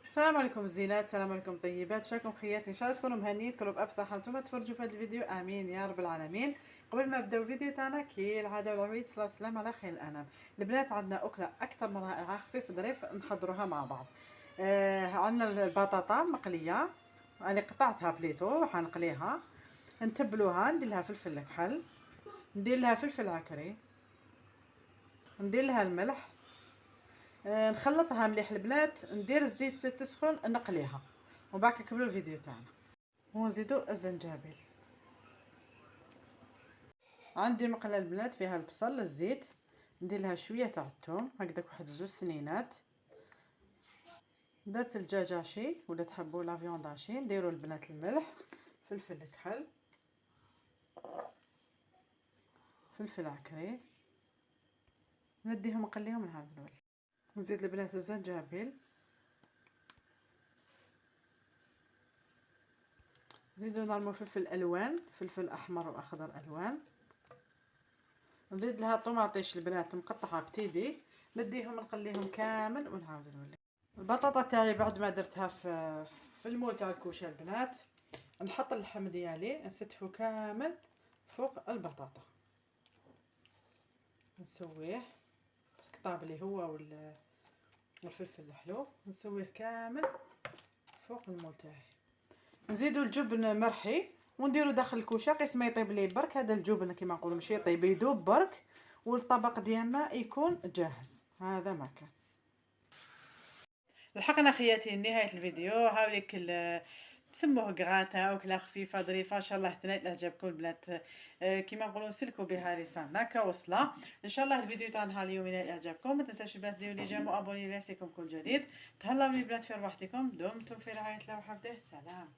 السلام عليكم زينات، السلام عليكم طيبات، شراكم خياتي؟ ان شاء الله تكونوا مهنيين، تكونوا بألف صحه وانتم تفرجوا في هذا الفيديو، امين يا رب العالمين. قبل ما نبداو الفيديو تاعنا كالعاده والعويد، صلاه والسلام على خير الانام. البنات عندنا اكله اكثر من رائعه، خفيف ظريف، نحضروها مع بعض. عندنا البطاطا مقليه، انا قطعتها بليتو حنقليها. نتبلوها، ندير لها فلفل كحل، ندير لها فلفل عكري، ندير لها الملح. نخلطها مليح البنات، ندير الزيت تسخن نقليها، ومن بعد نكملوا الفيديو تاعنا. ونزيدو الزنجبيل. عندي مقله البنات فيها البصل، الزيت، ندير لها شويه تاع الثوم هكذاك، واحد 2 سنينات. درت الدجاجاشي ولا تحبوا لا فيونداشي، نديروا البنات الملح، فلفل كحل، فلفل عكري، نديهم نقليهم من هذا الولد. نزيد البنات الزنجبيل، نزيدو نرمو فلفل الوان، فلفل احمر واخضر الوان. نزيد لها طوماطيش البنات مقطعه بتيدي، نديهم نقليهم كامل ونعاود نولي. البطاطا تاعي بعد ما درتها في المول تاع الكوشه البنات، نحط اللحم ديالي نستفو كامل فوق البطاطا، نسويه بس طاب لي هو والفلفل الحلو، نسويه كامل فوق المول تاعي. نزيدو الجبن مرحي ونديرو داخل الكوشه، قيس ما يطيب لي برك هذا الجبن كيما نقولوا ماشي يطيب، يذوب برك والطبق ديالنا يكون جاهز. هذا ما كان. لحقنا خياتي نهايه الفيديو. هاوليك تسموه كغاتا او كلا خفيفه ظريفه، ان شاء الله تنال اعجابكم البنات. كيما نقولوا نسلكوا بها لساننا كوصله. ان شاء الله الفيديو تاع نهار اليوم ينال اعجابكم. ما تنساوش البنات ديروا لي جيم وابوني ليسيكم كل جديد. تهلاو لي البنات في رواحتكم، دمتم في رعايه الله وحفظه. سلام.